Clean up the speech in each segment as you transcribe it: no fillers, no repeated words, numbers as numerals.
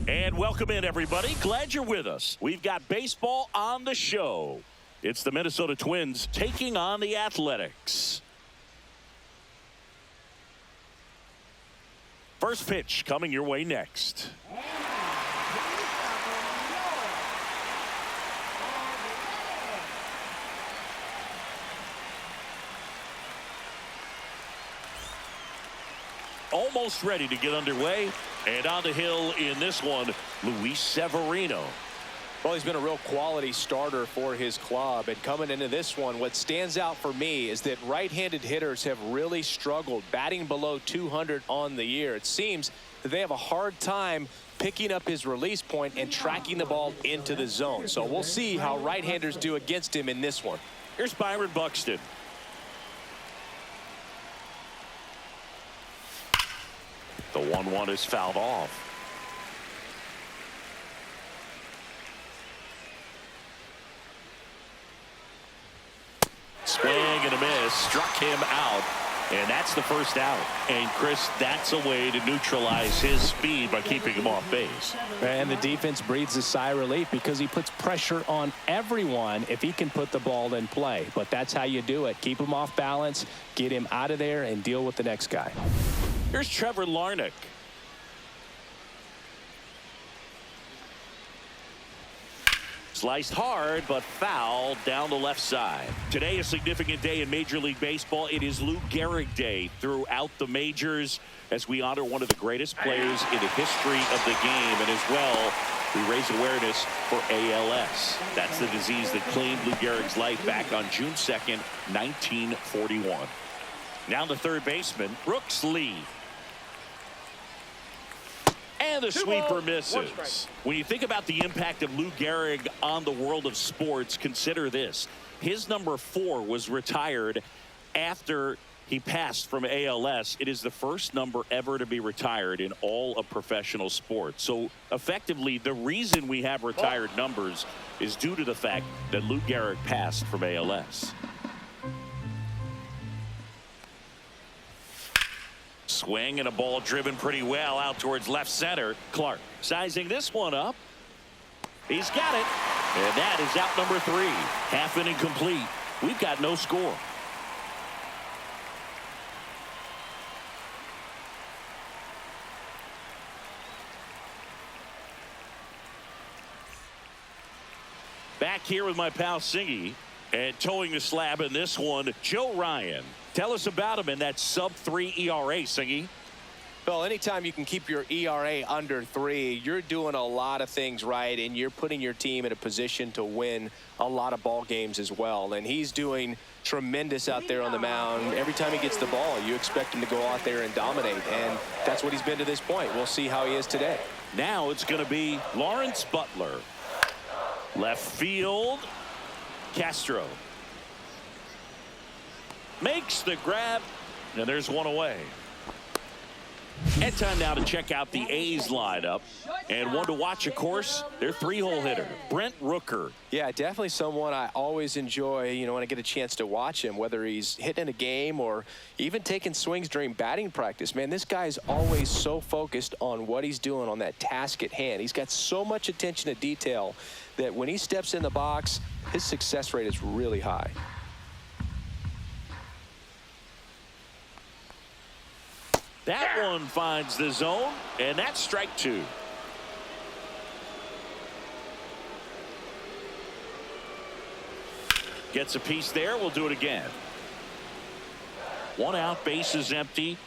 And welcome in, everybody. Glad you're with us. We've got baseball on the show. It's the Minnesota Twins taking on the Athletics. First pitch coming your way next. Almost ready to get underway. And on the hill in this one, Luis Severino. Well, he's been a real quality starter for his club. And coming into this one, what stands out for me is that right-handed hitters have really struggled, batting below 200 on the year. It seems that they have a hard time picking up his release point and tracking the ball into the zone. So we'll see how right-handers do against him in this one. Here's Byron Buxton. The 1-1 is fouled off. Swing and a miss, struck him out, and that's the first out. And Chris, that's a way to neutralize his speed by keeping him off base. And the defense breathes a sigh of relief because he puts pressure on everyone if he can put the ball in play. But that's how you do it. Keep him off balance, get him out of there, and deal with the next guy. Here's Trevor Larnach. Sliced hard, but foul down the left side. Today, a significant day in Major League Baseball. It is Lou Gehrig Day throughout the majors as we honor one of the greatest players in the history of the game. And as well, we raise awareness for ALS. That's the disease that claimed Lou Gehrig's life back on June 2nd, 1941. Now the third baseman, Brooks Lee. And the sweeper misses. When you think about the impact of Lou Gehrig on the world of sports, consider this. His number 4 was retired after he passed from ALS. It is the first number ever to be retired in all of professional sports. So effectively, the reason we have retired numbers is due to the fact that Lou Gehrig passed from ALS. Swing and a ball driven pretty well out towards left center. Clark sizing this one up. He's got it. And that is out number 3. Half inning complete. We've got no score. Back here with my pal Singy. And towing the slab in this one, Joe Ryan. Tell us about him in that sub-3 ERA, Singy. Well, anytime you can keep your ERA under 3, you're doing a lot of things right, and you're putting your team in a position to win a lot of ball games as well. And he's doing tremendous out there on the mound. Every time he gets the ball, you expect him to go out there and dominate, and that's what he's been to this point. We'll see how he is today. Now it's going to be Lawrence Butler. Left field. Castro makes the grab, and there's one away. And time now to check out the A's lineup, and one to watch, of course, their 3-hole hitter, Brent Rooker. Yeah, definitely someone I always enjoy, when I get a chance to watch him, whether he's hitting a game or even taking swings during batting practice. Man, this guy's always so focused on what he's doing on that task at hand. He's got so much attention to detail that when he steps in the box, his success rate is really high. That one finds the zone, and that's strike 2. Gets a piece there. We'll do it again. 1 out, base is empty.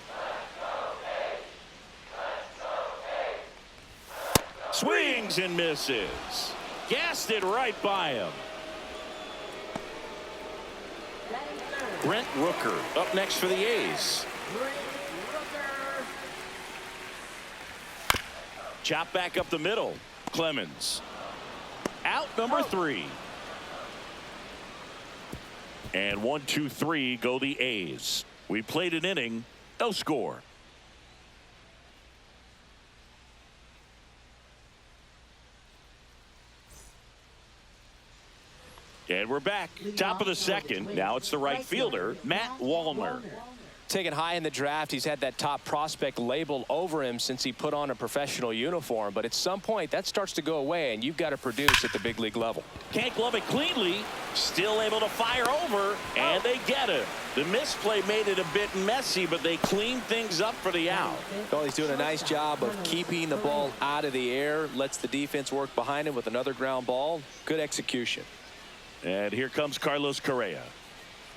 Swings and misses. Gassed it right by him. Brent Rooker up next for the A's. Chop back up the middle. Clemens. Out number 3. And 1, 2, 3 go the A's. We played an inning. No score. And we're back. Top of the second. Now it's the right fielder, Matt Wallner. Taken high in the draft, he's had that top prospect label over him since he put on a professional uniform. But at some point, that starts to go away, and you've got to produce at the big league level. Can't glove it cleanly. Still able to fire over, and they get it. The misplay made it a bit messy, but they cleaned things up for the out. Well, he's doing a nice job of keeping the ball out of the air, lets the defense work behind him with another ground ball. Good execution. And here comes Carlos Correa.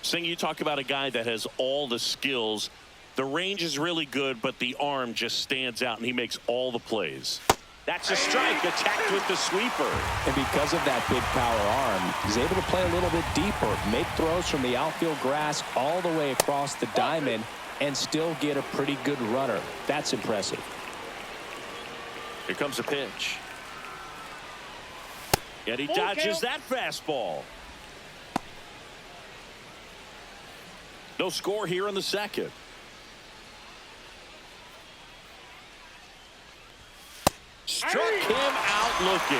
Sing, you talk about a guy that has all the skills. The range is really good, but the arm just stands out, and he makes all the plays. That's a strike, attacked with the sweeper. And because of that big power arm, he's able to play a little bit deeper, make throws from the outfield grass all the way across the diamond, and still get a pretty good runner. That's impressive. Here comes a pitch. And he dodges that fastball. No score here in the second. Struck him out looking.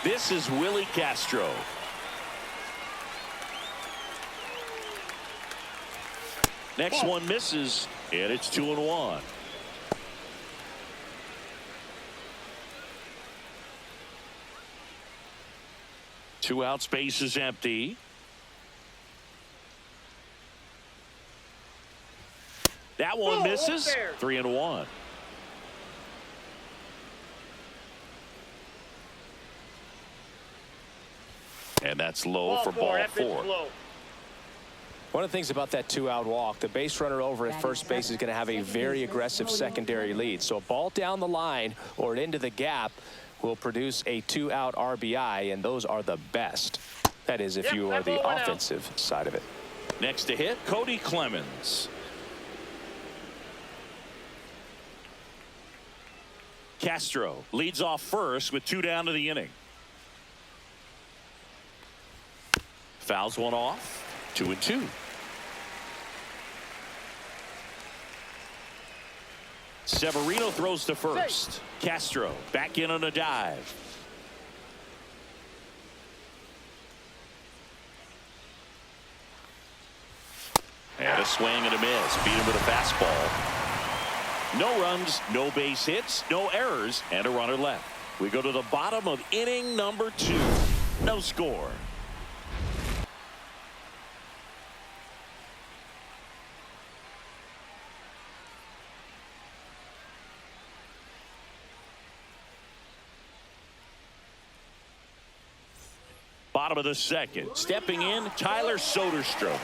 This is Willie Castro. Next one misses, and it's 2-1. Two out, space is empty. That one misses. 3-1. And that's low for ball four. One of the things about that two-out walk, the base runner over at first base is going to have a very aggressive secondary lead. So a ball down the line or into the gap will produce a two-out RBI, and those are the best. That is, if you are the offensive side of it. Next to hit, Cody Clemens. Castro leads off first with 2 down to the inning. Fouls one off. 2-2. Severino throws to first. Castro back in on a dive. And a swing and a miss. Beat him with a fastball. No runs, no base hits, no errors, and a runner left. We go to the bottom of inning number 2. No score. Bottom of the second. Stepping in, Tyler Soderstrom.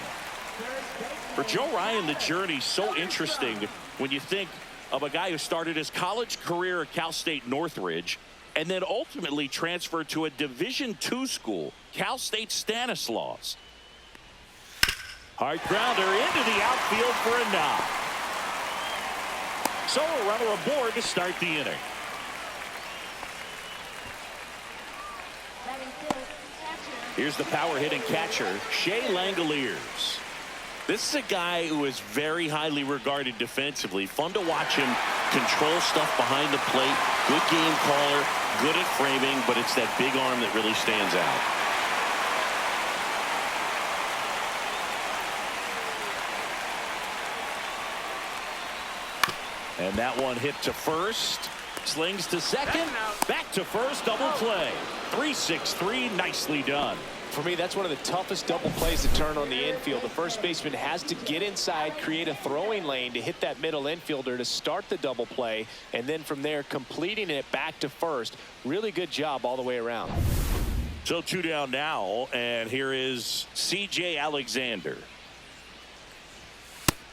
For Joe Ryan, the journey's so interesting when you think of a guy who started his college career at Cal State Northridge and then ultimately transferred to a Division II school, Cal State Stanislaus. Hard grounder into the outfield for a knock. So a runner aboard to start the inning. Here's the power hitting catcher, Shea Langoliers. This is a guy who is very highly regarded defensively. Fun to watch him control stuff behind the plate. Good game caller, good at framing, but it's that big arm that really stands out. And that one hit to first. Slings to second. Back to first. Double play. 3-6-3. Nicely done. For me, that's one of the toughest double plays to turn on the infield. The first baseman has to get inside, create a throwing lane to hit that middle infielder to start the double play, and then from there completing it back to first. Really good job all the way around. So 2 down now, and here is C.J. Alexander.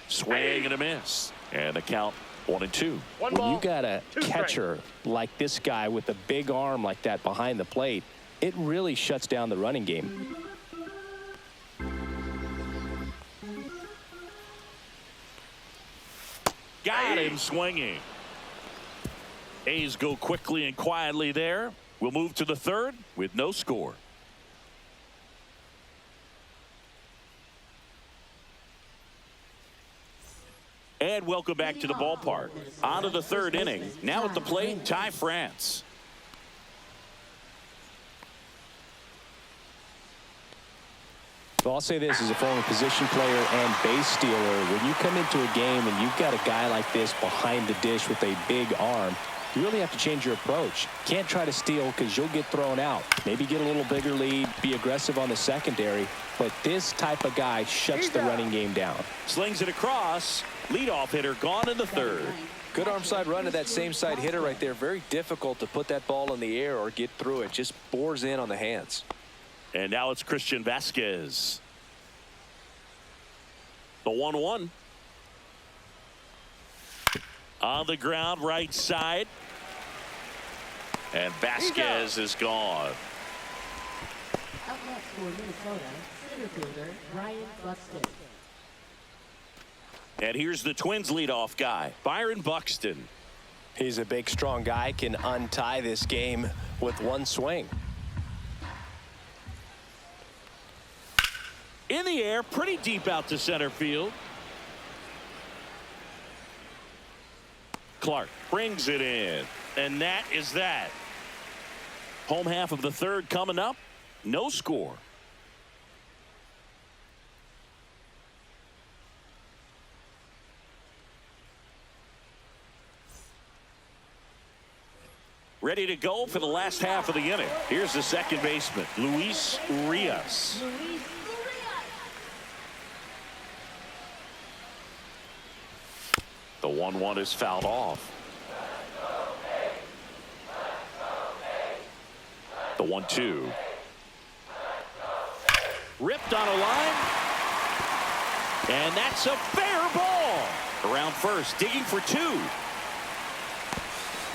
Swing and a miss, and the count 1-2. When you got a catcher like this guy with a big arm like that behind the plate, it really shuts down the running game. Got him swinging. A's go quickly and quietly there. We'll move to the third with no score. And welcome back to the ballpark. On to the third inning. Now at the plate, Ty France. Well, I'll say this as a former position player and base stealer. When you come into a game and you've got a guy like this behind the dish with a big arm, you really have to change your approach. Can't try to steal because you'll get thrown out. Maybe get a little bigger lead, be aggressive on the secondary. But this type of guy shuts the running game down. Slings it across. Leadoff hitter gone in the third. Good arm side run to that same side hitter right there. Very difficult to put that ball in the air or get through it. Just bores in on the hands. And now it's Christian Vasquez. The 1-1. On the ground, right side. And Vasquez is gone. Out next for Minnesota, center fielder Brian Buxton. And here's the Twins leadoff guy, Byron Buxton. He's a big, strong guy. Can untie this game with one swing. In the air, pretty deep out to center field. Clark brings it in. And that is that. Home half of the third coming up. No score. Ready to go for the last half of the inning. Here's the second baseman, Luis Urias. The 1-1 is fouled off. The 1-2. Ripped on a line. And that's a fair ball. Around first, digging for two.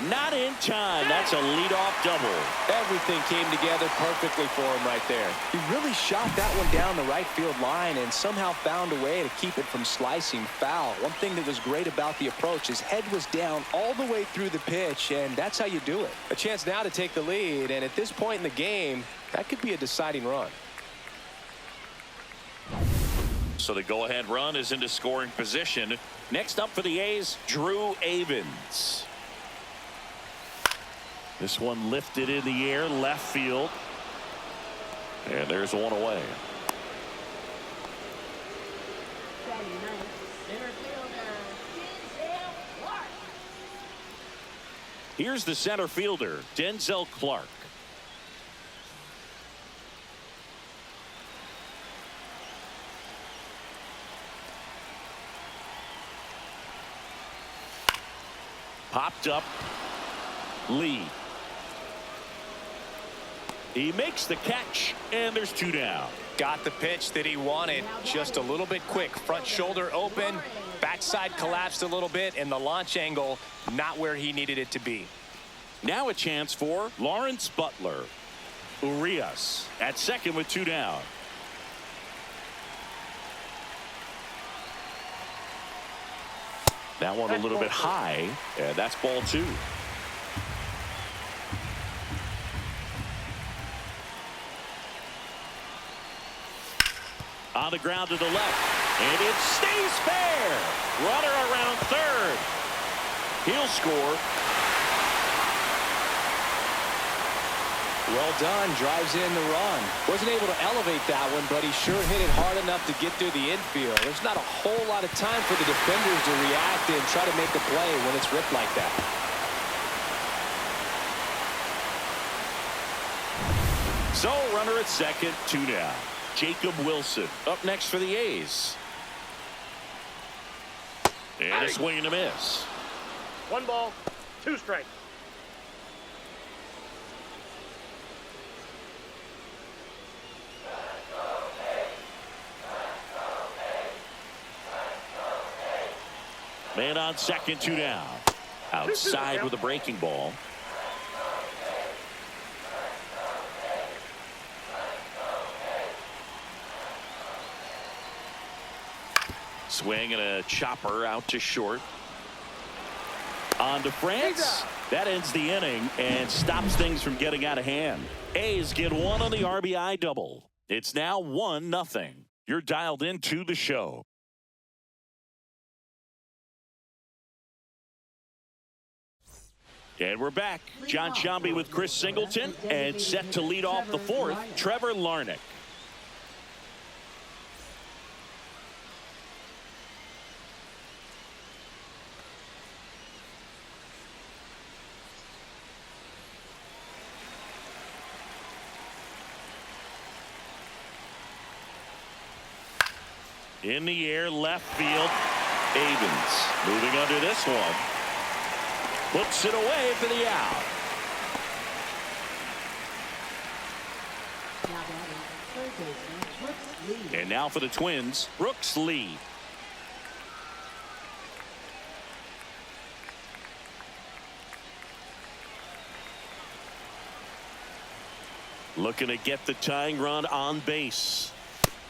Not in time. That's a leadoff double. Everything came together perfectly for him right there. He really shot that one down the right field line and somehow found a way to keep it from slicing foul. One thing that was great about the approach, his head was down all the way through the pitch, and that's how you do it. A chance now to take the lead, and at this point in the game, that could be a deciding run. So the go-ahead run is into scoring position. Next up for the A's, Drew Avens. This one lifted in the air, left field. And there's one away. Here's the center fielder, Denzel Clark. Popped up. Lee. He makes the catch, and there's two down. Got the pitch that he wanted, just a little bit quick. Front shoulder open, backside collapsed a little bit, and the launch angle not where he needed it to be. Now a chance for Lawrence Butler. Urias at second with two down. That one a little bit high, and that's ball two. On the ground to the left, and it stays fair. Runner around third. He'll score. Well done, drives in the run. Wasn't able to elevate that one, but he sure hit it hard enough to get through the infield. There's not a whole lot of time for the defenders to react and try to make a play when it's ripped like that. So runner at second, two down. Jacob Wilson up next for the A's. And a swing and a miss. 1 ball, 2 strikes. Man on second, two down. Outside with a breaking ball. Swing and a chopper out to short. On to France. That ends the inning and stops things from getting out of hand. A's get one on the RBI double. It's now 1-0. You're dialed into the show. And we're back. John Sciambi with Chris Singleton, and set to lead off the fourth, Trevor Larnach. In the air, left field. Avens moving under this one. Puts it away for the out. Now batting, third baseman, Brooks Lee. And now for the Twins, Brooks Lee. Looking to get the tying run on base.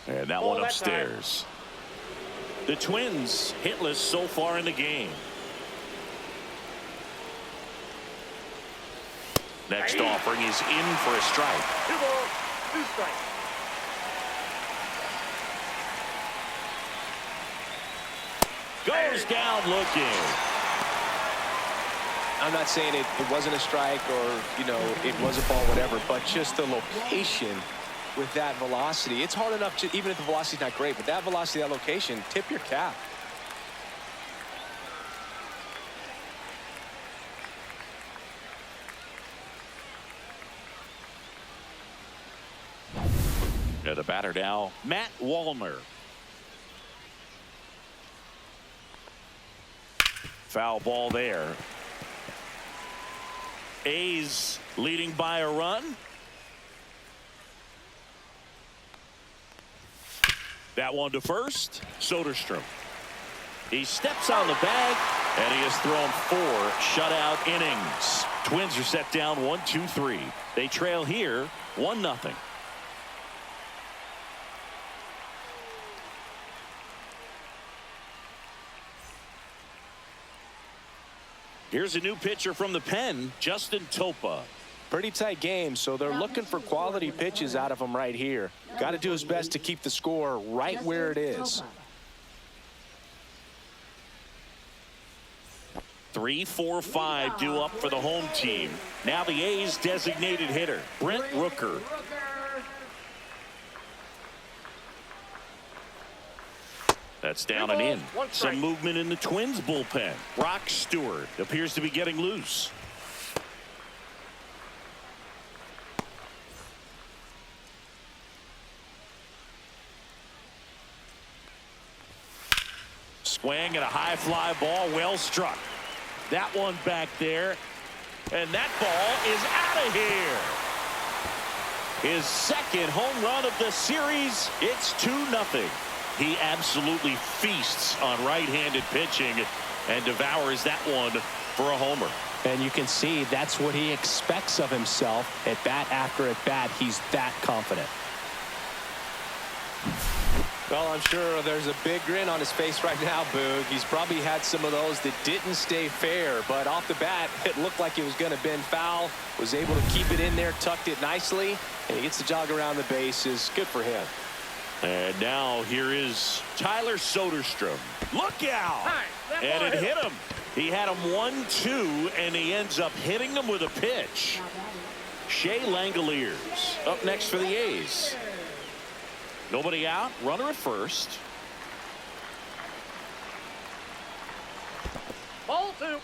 And that one upstairs. The Twins hitless so far in the game. Next offering is in for a strike. 2 balls, 2 strikes. Goes down looking. I'm not saying it wasn't a strike or, you know, it was a ball, whatever, but just the location with that velocity. It's hard enough to, even if the velocity's not great, but that velocity, that location, tip your cap. And the batter now, Matt Wallner. Foul ball there. A's leading by a run. That one to first. Soderstrom. He steps on the bag, and he has thrown 4 shutout innings. Twins are set down 1-2-3. They trail here 1-0. Here's a new pitcher from the pen, Justin Topa. Pretty tight game, so they're looking for quality pitches out of him right here. Got to do his best to keep the score right where it is. 3, 4, 5 due up for the home team. Now the A's designated hitter, Brent Rooker. That's down and in. Some movement in the Twins bullpen. Brock Stewart appears to be getting loose. Swing and a high fly ball, well struck. That one back there, and that ball is out of here. His second home run of the series. It's 2-0. He absolutely feasts on right-handed pitching and devours that one for a homer. And you can see that's what he expects of himself at bat after at bat. He's that confident. Well, I'm sure there's a big grin on his face right now, Boog. He's probably had some of those that didn't stay fair, but off the bat, it looked like it was going to bend foul. Was able to keep it in there, tucked it nicely, and he gets the jog around the bases. Good for him. And now here is Tyler Soderstrom. Look out! And it hit him. He had him 1-2, and he ends up hitting him with a pitch. Shea Langoliers up next for the A's. Nobody out. Runner at first. Ball 2.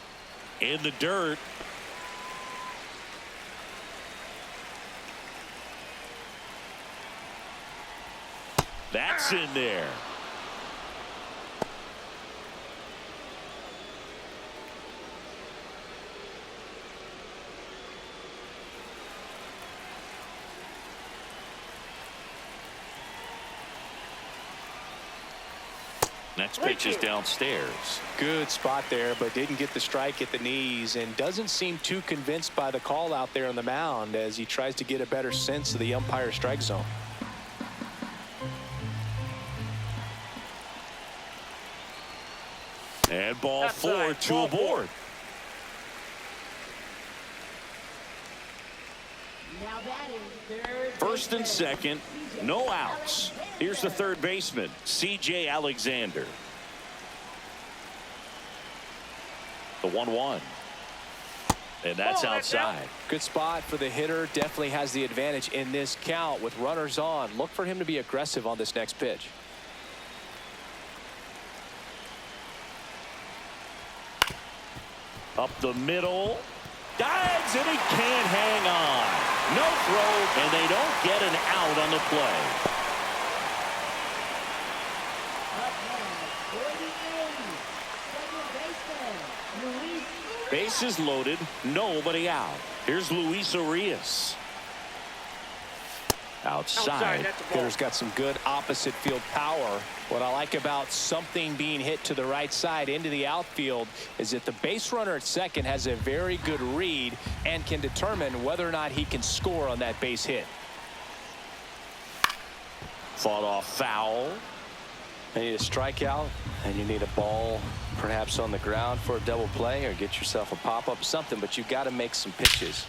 In the dirt. That's in there. Next pitch is downstairs. Good spot there, but didn't get the strike at the knees and doesn't seem too convinced by the call out there on the mound as he tries to get a better sense of the umpire strike zone. And ball 4, 2 aboard. Now batting, third First and baseman. second, no outs. Here's the third baseman, C.J. Alexander. The 1-1. And that's outside. Good spot for the hitter. Definitely has the advantage in this count with runners on. Look for him to be aggressive on this next pitch. Up the middle. Dives, and he can't hang on. No throw, and they don't get an out on the play. baseman, Luis. Bases loaded, nobody out. Here's Luis Urias. Outside. That's a ball. Hitter's got some good opposite field power. What I like about something being hit to the right side into the outfield is that the base runner at second has a very good read and can determine whether or not he can score on that base hit. Fought off foul. You need a strikeout, and you need a ball perhaps on the ground for a double play, or get yourself a pop-up, something, but you've got to make some pitches.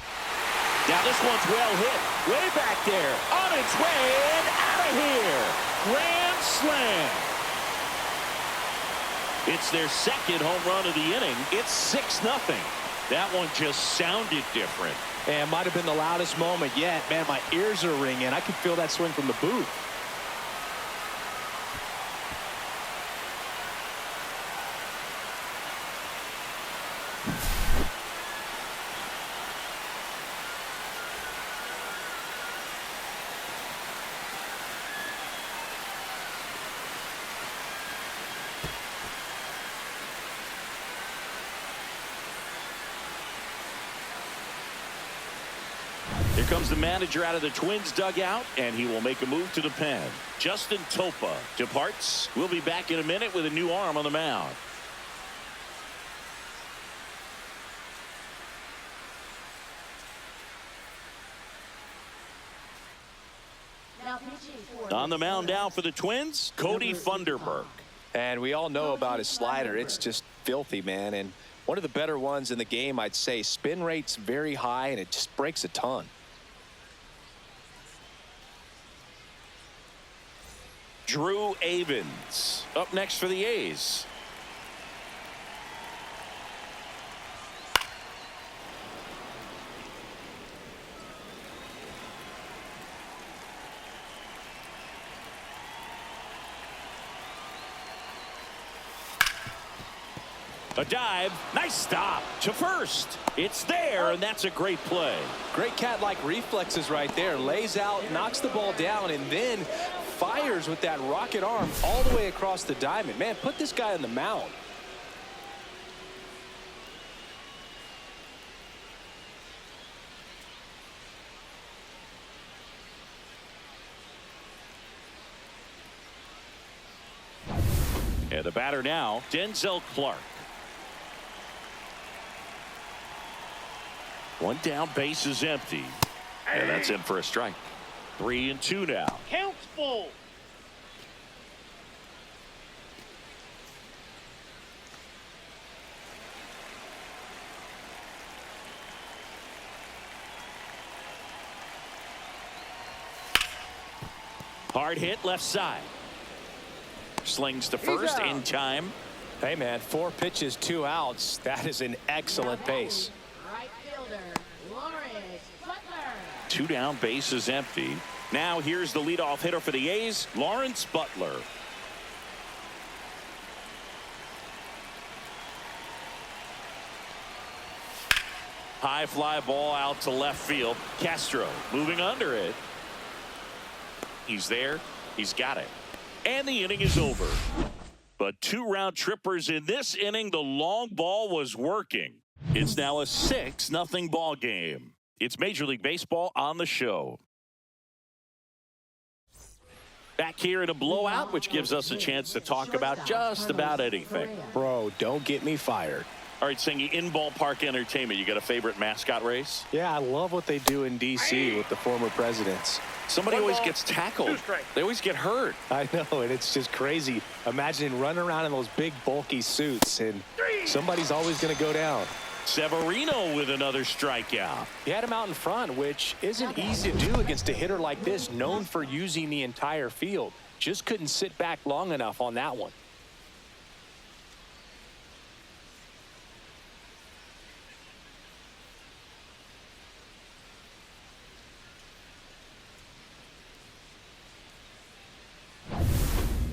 Now this one's well hit. Way back there. On its way and out of here. Grand slam. It's their second home run of the inning. It's 6-0. That one just sounded different. And might have been the loudest moment yet. Man, my ears are ringing. I can feel that swing from the booth. Here comes the manager out of the Twins dugout, and he will make a move to the pen. Justin Topa departs. We'll be back in a minute with a new arm on the mound. Now pitching for On the mound now for the Twins, Cody Funderburk. And we all know about his slider. It's just filthy, man. And one of the better ones in the game, I'd say. Spin rate's very high, and it just breaks a ton. Drew Avens up next for the A's. A dive, nice stop to first. It's there, and that's a great play. Great cat-like reflexes right there. Lays out, knocks the ball down, and then fires with that rocket arm all the way across the diamond. Man, put this guy on the mound. And the batter now, Denzel Clark. One down, base is empty. And that's in for a strike. 3-2 now. Count's full. Hard hit left side. Slings to first in time. Hey, man, 4 pitches, 2 outs. That is an excellent pace. right fielder, Lawrence Butler. 2 down, base is empty. Now here's the leadoff hitter for the A's, Lawrence Butler. High fly ball out to left field. Castro moving under it. He's there. He's got it. And the inning is over. But 2 round trippers in this inning. The long ball was working. It's now a 6-0 ball game. It's Major League Baseball on the show. Back here in a blowout, which gives us a chance to talk about just about anything. Bro, don't get me fired. All right, Singy, in ballpark entertainment, you got a favorite mascot race? Yeah, I love what they do in D.C. with the former presidents. Somebody One always ball, gets tackled. 2 strikes. They always get hurt. I know, and it's just crazy. Imagine running around in those big, bulky suits, and somebody's always going to go down. Severino with another strikeout. He had him out in front, which isn't easy to do against a hitter like this, known for using the entire field. Just couldn't sit back long enough on that one.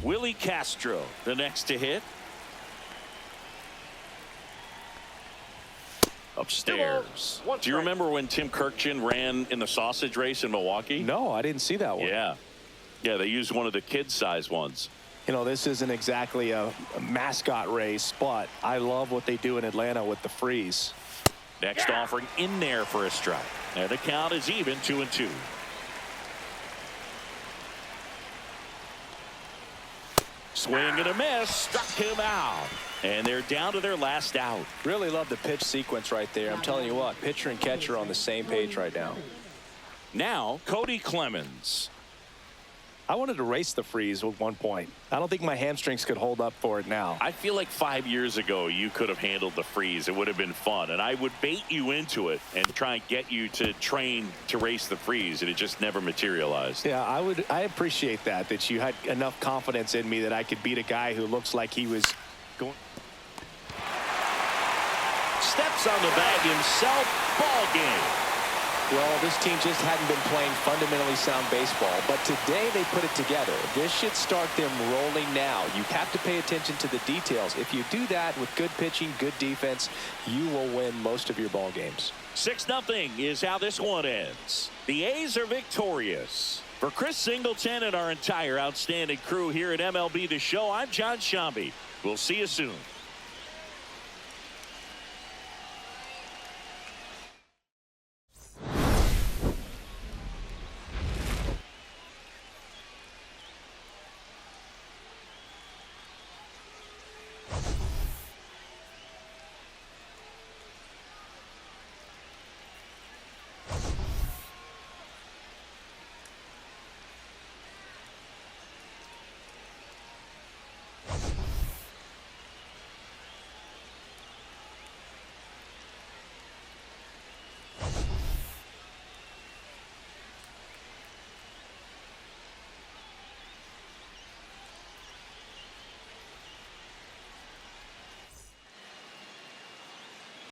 Willie Castro, the next to hit. Upstairs. One Do you strike. remember when Tim Kirkjian ran in the sausage race in Milwaukee? No, I didn't see that one. Yeah. Yeah, they used one of the kid-size ones. You know, this isn't exactly a mascot race, but I love what they do in Atlanta with the freeze. Next offering in there for a strike. And the count is even 2-2. Swing and a miss. Struck him out. And they're down to their last out. Really love the pitch sequence right there. I'm telling you what, pitcher and catcher are on the same page right now. Now, Cody Clemens. I wanted to race the freeze at one point. I don't think my hamstrings could hold up for it now. I feel like 5 years ago you could have handled the freeze. It would have been fun, and I would bait you into it and try and get you to train to race the freeze, and it just never materialized. Yeah, I appreciate that you had enough confidence in me that I could beat a guy who looks like he was going. Steps on the bag himself. Ball game. Well, this team just hadn't been playing fundamentally sound baseball, but today they put it together. This should start them rolling now. You have to pay attention to the details. If you do that with good pitching, good defense, you will win most of your ball games. 6-0 is how this one ends. The A's are victorious. For Chris Singleton and our entire outstanding crew here at MLB The Show, I'm John Shambi. We'll see you soon.